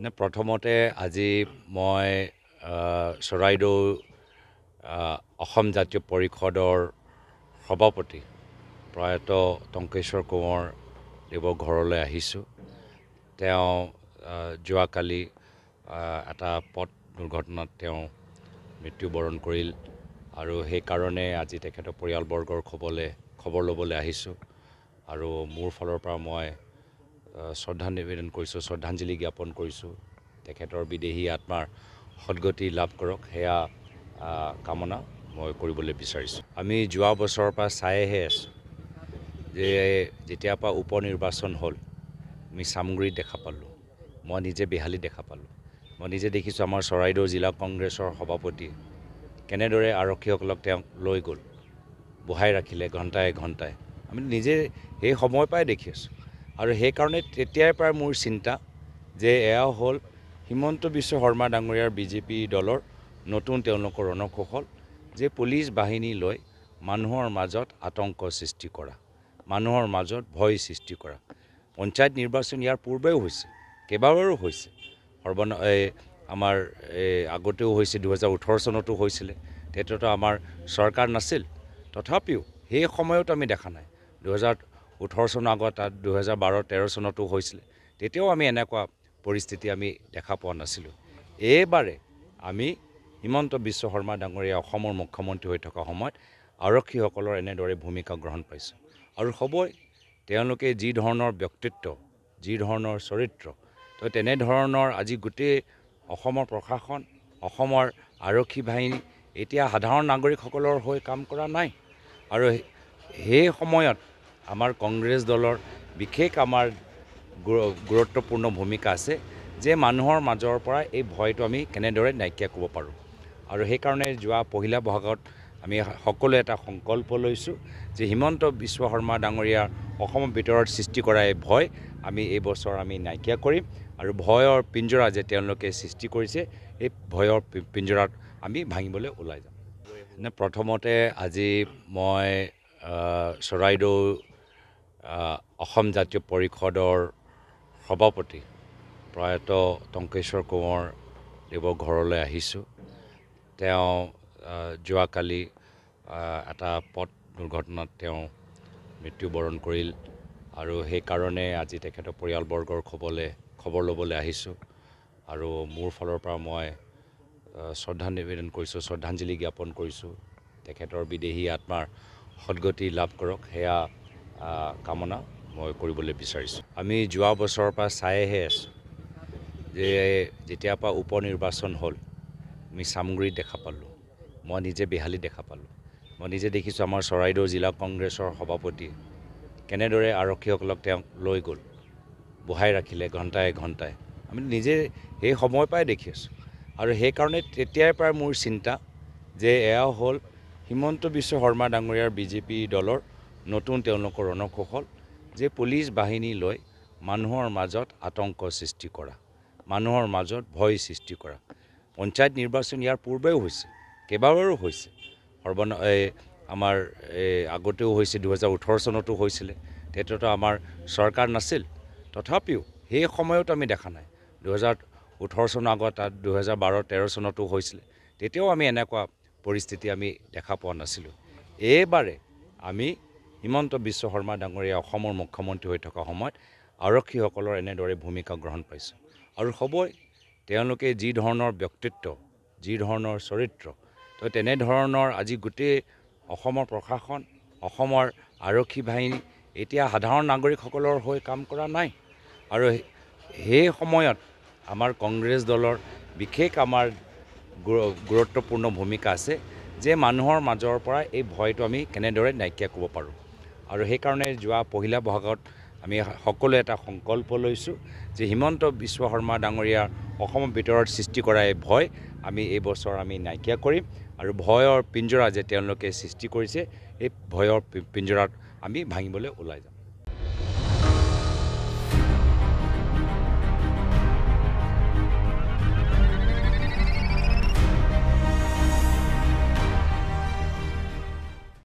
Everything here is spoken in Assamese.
প্ৰথমতে আজি মই চৰাইদেউ অসম জাতীয় পৰিষদৰ সভাপতি প্ৰয়াত টংকেশ্বৰ কোঁৱৰ দেৱৰ ঘৰলৈ আহিছোঁ। তেওঁ যোৱাকালি এটা পথ দুৰ্ঘটনাত তেওঁ মৃত্যুবৰণ কৰিল আৰু সেইকাৰণে আজি তেখেতৰ পৰিয়ালবৰ্গৰ খবৰ ল'বলৈ আহিছোঁ আৰু মোৰ ফালৰ পৰা মই শ্ৰদ্ধা নিবেদন কৰিছোঁ, শ্ৰদ্ধাঞ্জলি জ্ঞাপন কৰিছোঁ। তেখেতৰ বিদেহী আত্মাৰ সদ্গতি লাভ কৰক সেয়া কামনা মই কৰিবলৈ বিচাৰিছোঁ। আমি যোৱা বছৰৰ পৰা চাইহে আছোঁ যে যেতিয়াৰ পৰা উপ নিৰ্বাচন হ'ল আমি চামগুৰিত দেখা পালোঁ, মই নিজে বেহালীত দেখা পালোঁ, মই নিজে দেখিছোঁ আমাৰ চৰাইদেউ জিলা কংগ্ৰেছৰ সভাপতিয়ে কেনেদৰে আৰক্ষীসকলক তেওঁক লৈ গ'ল, বহাই ৰাখিলে ঘণ্টাই ঘণ্টাই। আমি নিজে সেই সময়ৰ পৰাই দেখি আছোঁ আৰু সেইকাৰণে তেতিয়াৰ পৰাই মোৰ চিন্তা যে এয়া হ'ল হিমন্ত বিশ্ব শৰ্মা ডাঙৰীয়াৰ বিজেপি দলৰ নতুন তেওঁলোকৰ ৰণকৌশল যে পুলিচ বাহিনী লৈ মানুহৰ মাজত আতংক সৃষ্টি কৰা, মানুহৰ মাজত ভয় সৃষ্টি কৰা। পঞ্চায়ত নিৰ্বাচন ইয়াৰ পূৰ্বেও হৈছে, কেইবাবাৰো হৈছে, আমাৰ আগতেও হৈছে, 2018 চনতো হৈছিলে, তেতিয়াতো আমাৰ চৰকাৰ নাছিল। তথাপিও সেই সময়ত আমি দেখা নাই, 2018 চনৰ আগত তাত 2012-13 চনতো হৈছিলে, তেতিয়াও আমি এনেকুৱা পৰিস্থিতি আমি দেখা পোৱা নাছিলোঁ। এইবাৰে আমি হিমন্ত বিশ্ব শৰ্মা ডাঙৰীয়া অসমৰ মুখ্যমন্ত্ৰী হৈ থকা সময়ত আৰক্ষীসকলৰ এনেদৰে ভূমিকা গ্ৰহণ পাইছোঁ আৰু হ'বই। তেওঁলোকে যি ধৰণৰ ব্যক্তিত্ব, যি ধৰণৰ চৰিত্ৰ, তো তেনেধৰণৰ আজি গোটেই অসমৰ প্ৰশাসন, অসমৰ আৰক্ষী বাহিনী এতিয়া সাধাৰণ নাগৰিকসকলৰ হৈ কাম কৰা নাই আৰু সেই সময়ত আমাৰ কংগ্ৰেছ দলৰ বিশেষ আমাৰ গুৰুত্বপূৰ্ণ ভূমিকা আছে যে মানুহৰ মাজৰ পৰা এই ভয়টো আমি কেনেদৰে নাইকিয়া কৰিব পাৰোঁ। আৰু সেইকাৰণে যোৱা পহিলা বহাগত আমি সকলোৱে এটা সংকল্প লৈছোঁ যে হিমন্ত বিশ্ব শৰ্মা ডাঙৰীয়াৰ অসমৰ ভিতৰত সৃষ্টি কৰা এই ভয় আমি এই বছৰ আমি নাইকিয়া কৰিম আৰু ভয়ৰ পিঞ্জৰা যে তেওঁলোকে সৃষ্টি কৰিছে এই ভয়ৰ পিঞ্জৰাত আমি ভাঙিবলৈ ওলাই যাম। প্ৰথমতে আজি মই চৰাইদেউ অসম জাতীয় পৰিষদৰ সভাপতি প্ৰয়াত টংকেশ্বৰ কোঁৱৰ দেৱৰ ঘৰলৈ আহিছোঁ। তেওঁ যোৱাকালি এটা পথ দুৰ্ঘটনাত তেওঁ মৃত্যুবৰণ কৰিল আৰু সেইকাৰণে আজি তেখেতৰ পৰিয়ালবৰ্গৰ খবৰ ল'বলৈ আহিছোঁ আৰু মোৰ ফালৰ পৰা মই শ্ৰদ্ধা নিবেদন কৰিছোঁ, শ্ৰদ্ধাঞ্জলি জ্ঞাপন কৰিছোঁ। তেখেতৰ বিদেহী আত্মাৰ সদ্গতি লাভ কৰক সেয়া কামনা মই কৰিবলৈ বিচাৰিছোঁ। আমি যোৱা বছৰৰ পৰা চাইহে আছোঁ যে যেতিয়াৰ পৰা উপ নিৰ্বাচন হ'ল আমি চামগুৰিত দেখা পালোঁ, মই নিজে বেহালীত দেখা পালোঁ, মই নিজে দেখিছোঁ আমাৰ চৰাইদেউ জিলা কংগ্ৰেছৰ সভাপতিয়ে কেনেদৰে আৰক্ষীসকলক তেওঁক লৈ গ'ল, বহাই ৰাখিলে ঘণ্টাই ঘণ্টাই। আমি নিজে সেই সময়ৰ পৰাই দেখি আছোঁ আৰু সেইকাৰণে তেতিয়াৰ পৰাই মোৰ চিন্তা যে এয়া হ'ল হিমন্ত বিশ্ব শৰ্মা ডাঙৰীয়াৰ বিজেপি দলৰ নতুন তেওঁলোকৰ ৰণকৌশল যে পুলিচ বাহিনী লৈ মানুহৰ মাজত আতংক সৃষ্টি কৰা, মানুহৰ মাজত ভয় সৃষ্টি কৰা। পঞ্চায়ত নিৰ্বাচন ইয়াৰ পূৰ্বেও হৈছে, কেইবাবাৰো হৈছে, আমাৰ আগতেও হৈছে, 2018 চনতো হৈছিলে, তেতিয়াতো আমাৰ চৰকাৰ নাছিল। তথাপিও সেই সময়ত আমি দেখা নাই, 2018 চনৰ আগত তাত 2012-13 চনতো হৈছিলে, তেতিয়াও আমি এনেকুৱা পৰিস্থিতি আমি দেখা পোৱা নাছিলোঁ। এইবাৰে আমি হিমন্ত বিশ্ব শৰ্মা ডাঙৰীয়া অসমৰ মুখ্যমন্ত্ৰী হৈ থকা সময়ত আৰক্ষীসকলৰ এনেদৰে ভূমিকা গ্ৰহণ পাইছোঁ আৰু হ'বই। তেওঁলোকে যি ধৰণৰ ব্যক্তিত্ব, যি ধৰণৰ চৰিত্ৰ, তো তেনেধৰণৰ আজি গোটেই অসমৰ প্ৰশাসন, অসমৰ আৰক্ষী বাহিনী এতিয়া সাধাৰণ নাগৰিকসকলৰ হৈ কাম কৰা নাই আৰু সেই সময়ত আমাৰ কংগ্ৰেছ দলৰ বিশেষ আমাৰ গুৰুত্বপূৰ্ণ ভূমিকা আছে যে মানুহৰ মাজৰ পৰা এই ভয়টো আমি কেনেদৰে নাইকিয়া কৰিব পাৰোঁ আৰু সেইকাৰণে যোৱা পহিলা বহাগত আমি সকলোৱে এটা সংকল্প লৈছোঁ যে হিমন্ত বিশ্ব শৰ্মা ডাঙৰীয়াৰ অসমৰ ভিতৰত সৃষ্টি কৰা এই ভয় আমি এই বছৰ আমি নাইকিয়া কৰিম আৰু ভয়ৰ পিঞ্জৰা যে তেওঁলোকে সৃষ্টি কৰিছে এই ভয়ৰ পিঞ্জৰাত আমি ভাঙিবলৈ ওলাই যাম।